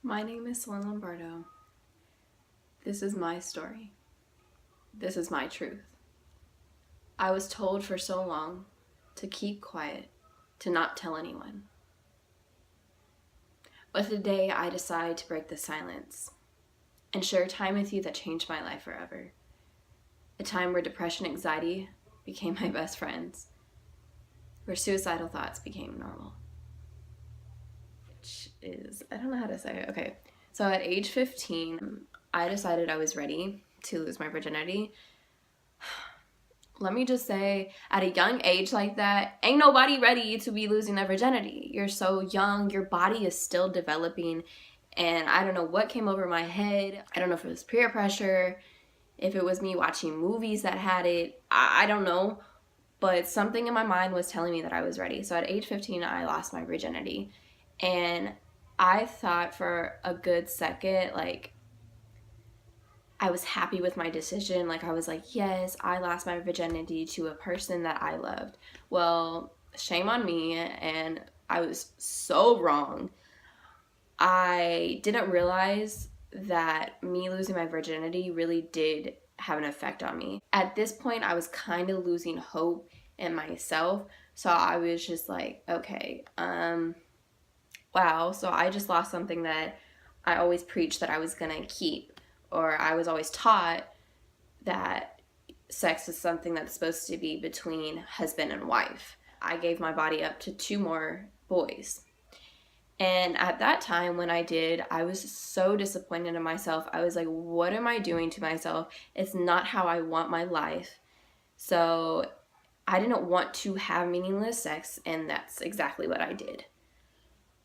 My name is Selena Lombardo. This is my story. This is my truth. I was told for so long to keep quiet, to not tell anyone. But today I decide to break the silence and share a time with you that changed my life forever. A time where depression and anxiety became my best friends, where suicidal thoughts became normal. I don't know how to say it. Okay, so at age 15, I decided I was ready to lose my virginity. Let me just say, at a young age like that, ain't nobody ready to be losing their virginity. You're so young, your body is still developing, and I don't know what came over my head. I don't know if it was peer pressure, if it was me watching movies that had it, I don't know, but something in my mind was telling me that I was ready. So at age 15, I lost my virginity. And I thought for a good second, like, I was happy with my decision. Like, I was like, yes, I lost my virginity to a person that I loved. Well, shame on me, and I was so wrong. I didn't realize that me losing my virginity really did have an effect on me. At this point, I was kind of losing hope in myself. So I was just like, okay, wow, so I just lost something that I always preached that I was gonna keep, or I was always taught that sex is something that's supposed to be between husband and wife. I gave my body up to 2 more boys. And at that time when I did, I was so disappointed in myself. I was like, what am I doing to myself? It's not how I want my life. So I didn't want to have meaningless sex, and that's exactly what I did.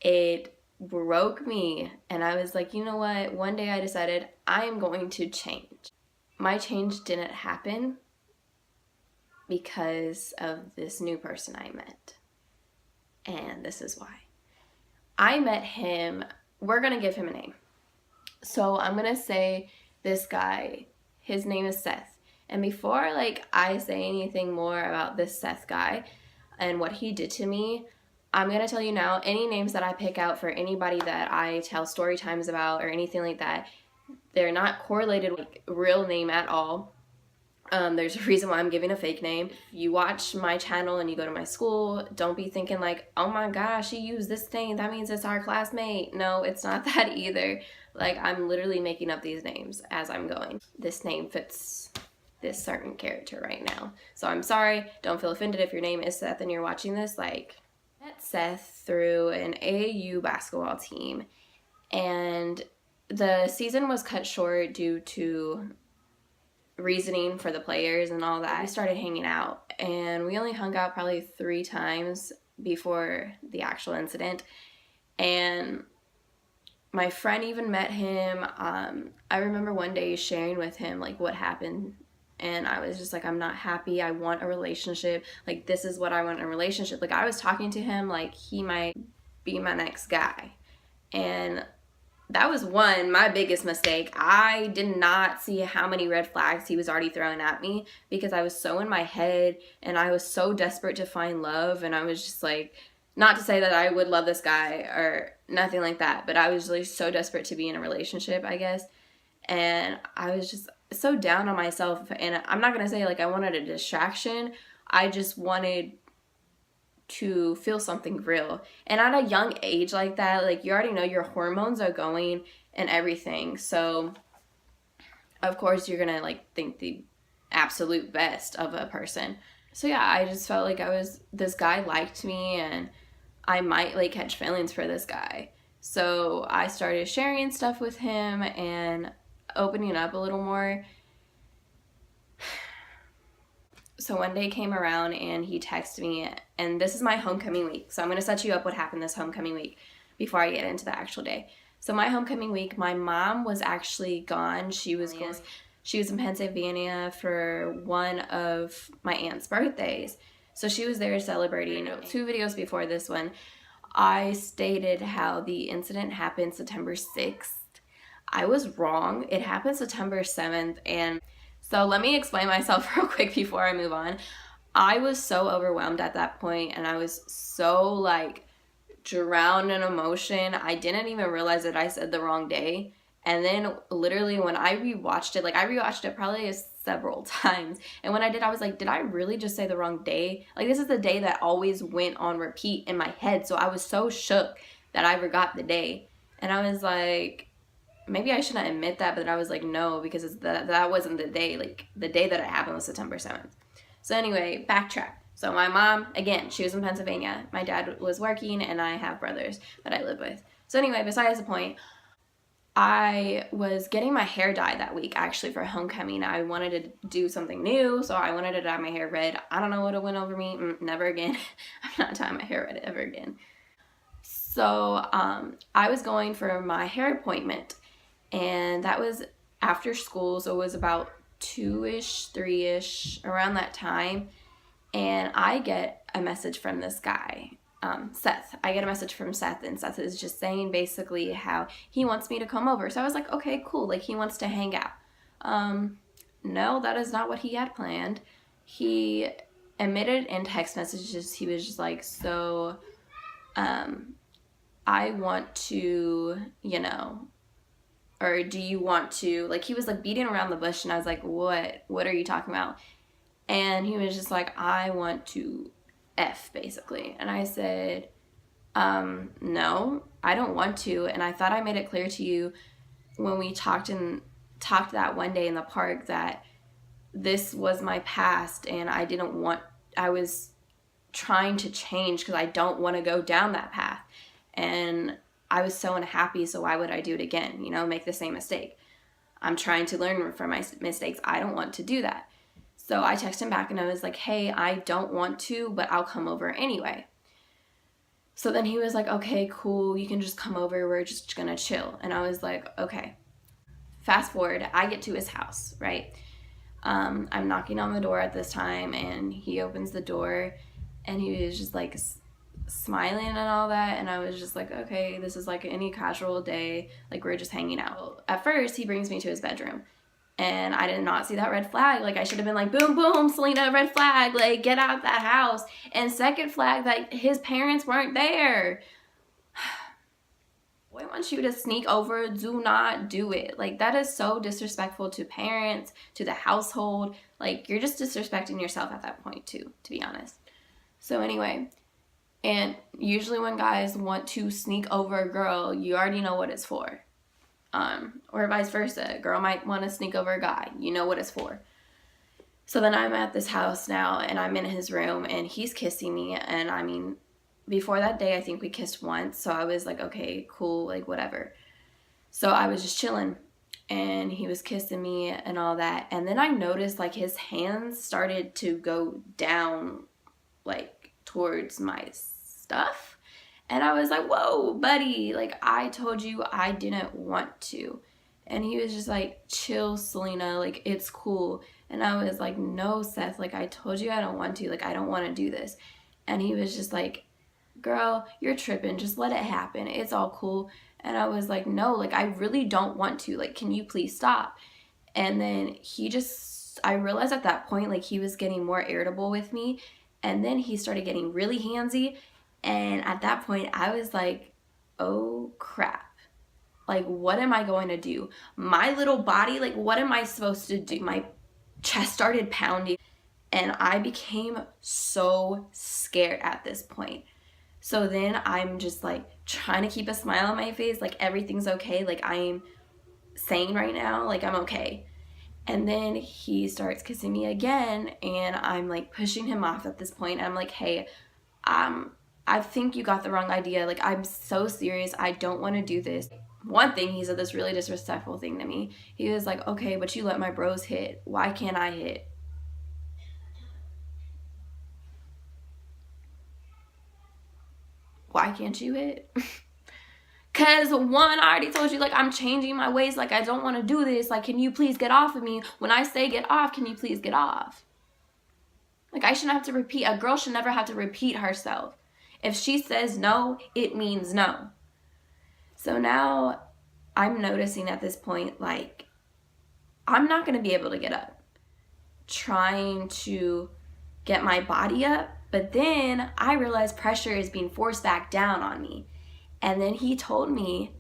It broke me, and I was like, you know what? One day I decided I am going to change. My change didn't happen because of this new person I met. And this is why. I met him, we're going to give him a name. So I'm going to say this guy, his name is Seth. And before I say anything more about this Seth guy and what he did to me, I'm going to tell you now, any names that I pick out for anybody that I tell story times about or anything like that, they're not correlated with real name at all. There's a reason why I'm giving a fake name. If you watch my channel and you go to my school, don't be thinking like, oh my gosh, she used this thing, that means it's our classmate. No, it's not that either. I'm literally making up these names as I'm going. This name fits this certain character right now. So I'm sorry, don't feel offended if your name is Seth and you're watching this. Met Seth through an AAU basketball team, and the season was cut short due to reasoning for the players and all that. We started hanging out, and we only hung out probably 3 times before the actual incident, and my friend even met him. I remember one day sharing with him what happened, and I was just like, I'm not happy, I want a relationship, this is what I want in a relationship. I was talking to him like he might be my next guy, and that was my biggest mistake. I did not see how many red flags he was already throwing at me because I was so in my head and I was so desperate to find love, and I was just like, not to say that I would love this guy or nothing like that, but I was really so desperate to be in a relationship, I guess. And I was just so down on myself, and I'm not going to say I wanted a distraction. I just wanted to feel something real. And at a young age like that, you already know your hormones are going and everything. So of course you're going to think the absolute best of a person. So yeah, I just felt this guy liked me and I might catch feelings for this guy. So I started sharing stuff with him and opening up a little more. So one day came around and he texted me, and this is my homecoming week. So I'm going to set you up what happened this homecoming week before I get into the actual day. So my homecoming week, my mom was actually gone. She was in Pennsylvania for one of my aunt's birthdays. So she was there celebrating. 2 videos before this one, I stated how the incident happened September 6th. I was wrong. It happened September 7th, and so let me explain myself real quick before I move on. I was so overwhelmed at that point, and I was so drowned in emotion. I didn't even realize that I said the wrong day. And then literally when I rewatched it, like I rewatched it probably several times. And when I did, I was like, did I really just say the wrong day? Like this is the day that always went on repeat in my head. So I was so shook that I forgot the day. And I was like, maybe I shouldn't admit that, but I was like, no, because that wasn't the day. Like the day that it happened was September 7th. So anyway, backtrack. So my mom, again, she was in Pennsylvania. My dad was working, and I have brothers that I live with. So anyway, besides the point, I was getting my hair dyed that week, actually, for homecoming. I wanted to do something new, so I wanted to dye my hair red. I don't know what went over me. Never again. I'm not dyeing my hair red ever again. So I was going for my hair appointment, and that was after school, so it was about 2-ish, 3-ish, around that time. And I get a message from this guy. Seth. I get a message from Seth, and Seth is just saying basically how he wants me to come over. So I was like, okay, cool. Like he wants to hang out. No, that is not what he had planned. He admitted in text messages, he was just like, so, I want to, or do you want to, like he was like beating around the bush, and I was like, what are you talking about? And he was just like, I want to F, basically. And I said, no, I don't want to. And I thought I made it clear to you when we talked that one day in the park that this was my past, and I was trying to change because I don't want to go down that path. And I was so unhappy, so why would I do it again? Make the same mistake. I'm trying to learn from my mistakes. I don't want to do that. So I texted him back and I was like, hey, I don't want to, but I'll come over anyway. So then he was like, okay, cool. You can just come over. We're just going to chill. And I was like, okay. Fast forward, I get to his house, right? I'm knocking on the door at this time, and he opens the door, and he was just like smiling and all that. And I was just like, okay, this is like any casual day. Like we're just hanging out. At first, he brings me to his bedroom. And I did not see that red flag. Like, I should have been like, boom, boom, Selena, red flag. Like, get out of that house. And second flag, that his parents weren't there. Boy wants you to sneak over. Do not do it. Like, that is so disrespectful to parents, to the household. Like, you're just disrespecting yourself at that point, too, to be honest. So, anyway. And usually when guys want to sneak over a girl, you already know what it's for. Or vice versa. A girl might want to sneak over a guy. You know what it's for. So then I'm at this house now, and I'm in his room, and he's kissing me. And I mean, before that day, I think we kissed once. So I was like, okay, cool, like whatever. So I was just chilling, and he was kissing me and all that. And then I noticed like his hands started to go down like towards my stuff. And I was like, whoa, buddy, like, I told you I didn't want to. And he was just like, chill, Selena, like, it's cool. And I was like, no, Seth, like, I told you I don't want to. Like, I don't want to do this. And he was just like, girl, you're tripping. Just let it happen. It's all cool. And I was like, no, like, I really don't want to. Like, can you please stop? And then I realized at that point, like, he was getting more irritable with me. And then he started getting really handsy. And at that point, I was like, oh, crap. Like, what am I going to do? My little body, like, what am I supposed to do? My chest started pounding, and I became so scared at this point. So then I'm just, like, trying to keep a smile on my face, like, everything's okay. Like, I'm sane right now. Like, I'm okay. And then he starts kissing me again, and I'm, like, pushing him off at this point. And I'm like, hey, I think you got the wrong idea. Like, I'm so serious. I don't want to do this. One thing, he said this really disrespectful thing to me. He was like, okay, but you let my bros hit. Why can't I hit? Why can't you hit? Because one, I already told you, like, I'm changing my ways. Like, I don't want to do this. Like, can you please get off of me? When I say get off, can you please get off? Like, I shouldn't have to repeat. A girl should never have to repeat herself. If she says no, it means no. So now I'm noticing at this point, like, I'm not going to be able to get up. Trying to get my body up But then I realized pressure is being forced back down on me. And then he told me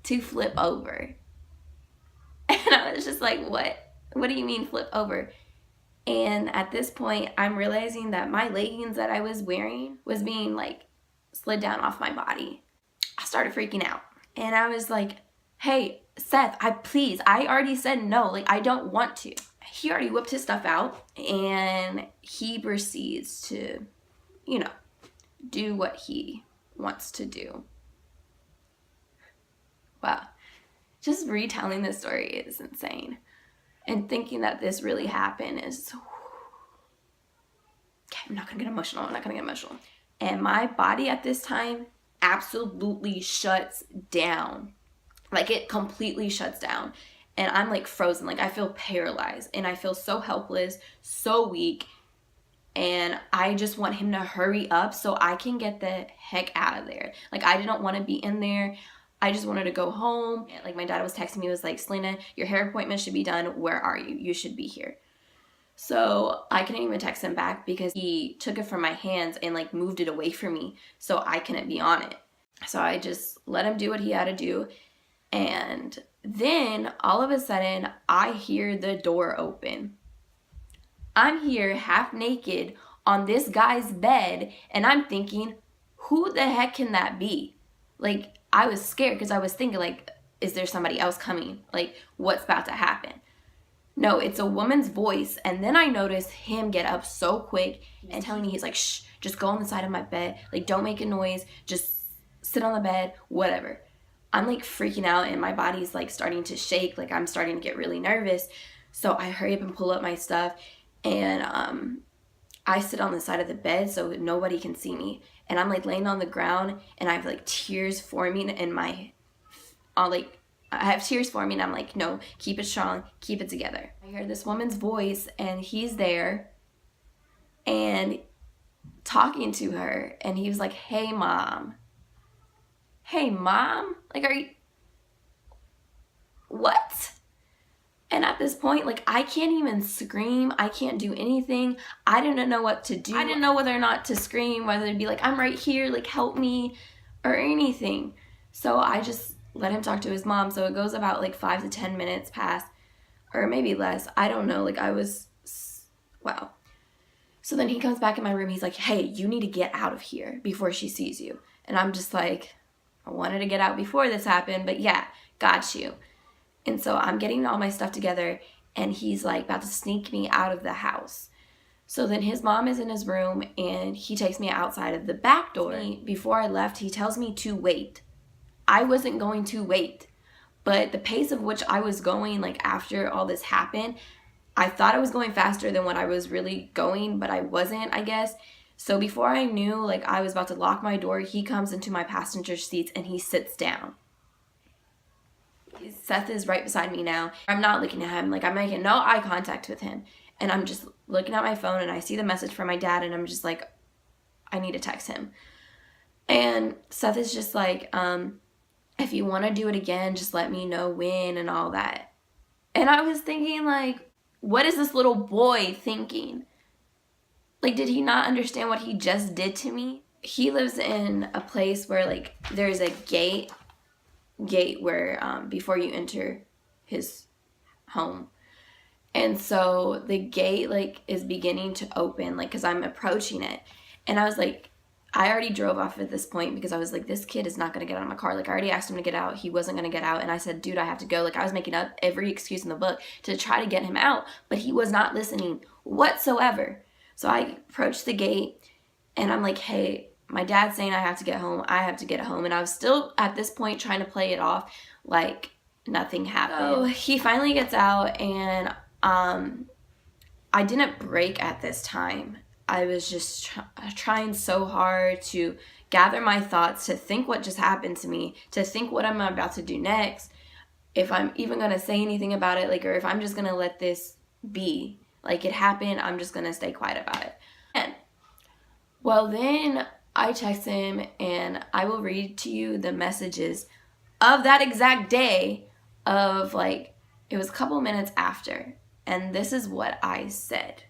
to flip over. And I was just like, what? What do you mean flip over? And at this point, I'm realizing that my leggings that I was wearing was being like slid down off my body. I started freaking out. And I was like, hey, Seth, I already said no. Like, I don't want to. He already whipped his stuff out, and he proceeds to, do what he wants to do. Wow. Just retelling this story is insane. And thinking that this really happened is... Okay, I'm not gonna get emotional. And my body at this time absolutely shuts down. Like, it completely shuts down. And I'm like frozen. Like, I feel paralyzed. And I feel so helpless, so weak. And I just want him to hurry up so I can get the heck out of there. Like, I didn't want to be in there. I just wanted to go home. Like, my dad was texting me, was like, Selena, your hair appointment should be done. Where are you? You should be here. So I couldn't even text him back because he took it from my hands and like moved it away from me so I couldn't be on it. So I just let him do what he had to do. And then all of a sudden I hear the door open. I'm here half naked on this guy's bed and I'm thinking, who the heck can that be? Like, I was scared because I was thinking, like, is there somebody else coming? Like, what's about to happen? No, it's a woman's voice. And then I notice him get up so quick and telling me, he's like, shh, just go on the side of my bed. Like, don't make a noise. Just sit on the bed, whatever. I'm like freaking out and my body's like starting to shake. Like, I'm starting to get really nervous. So I hurry up and pull up my stuff. And I sit on the side of the bed so nobody can see me. And I'm like laying on the ground and I have like tears forming in my, I have tears forming. I'm like, no, keep it strong, keep it together. I hear this woman's voice and he's there and talking to her. And he was like, hey, mom. Hey, mom? Like, are you, what? And at this point, like, I can't even scream. I can't do anything. I didn't know what to do. I didn't know whether or not to scream, whether to be like, I'm right here, like, help me, or anything. So I just let him talk to his mom. So it goes about like 5 to 10 minutes past, or maybe less. I don't know. Like, wow. So then he comes back in my room. He's like, hey, you need to get out of here before she sees you. And I'm just like, I wanted to get out before this happened, but yeah, got you. And so I'm getting all my stuff together and he's like about to sneak me out of the house. So then his mom is in his room and he takes me outside of the back door. Before I left, he tells me to wait. I wasn't going to wait, but the pace of which I was going, like after all this happened, I thought I was going faster than what I was really going, but I wasn't, I guess. So before I knew, like, I was about to lock my door, he comes into my passenger seats and he sits down. Seth is right beside me now. I'm not looking at him. Like, I'm making no eye contact with him. And I'm just looking at my phone and I see the message from my dad and I'm just like, I need to text him. And Seth is just like, if you want to do it again, just let me know when and all that. And I was thinking, like, what is this little boy thinking? Like, did he not understand what he just did to me? He lives in a place where, like, there's a gate where before you enter his home. And so the gate, like, is beginning to open, like, because I'm approaching it. And I was like, I already drove off at this point because I was like, this kid is not going to get out of my car. Like, I already asked him to get out. He wasn't going to get out. And I said, dude, I have to go. Like, I was making up every excuse in the book to try to get him out. But he was not listening whatsoever. So I approached the gate and I'm like, hey, my dad's saying I have to get home. I have to get home. And I was still at this point trying to play it off like nothing happened. So he finally gets out and I didn't break at this time. I was just trying so hard to gather my thoughts, to think what just happened to me, to think what I'm about to do next, if I'm even going to say anything about it, like, or if I'm just going to let this be. Like, it happened, I'm just going to stay quiet about it. And, well, then I text him, and I will read to you the messages of that exact day of, like, it was a couple minutes after. And this is what I said.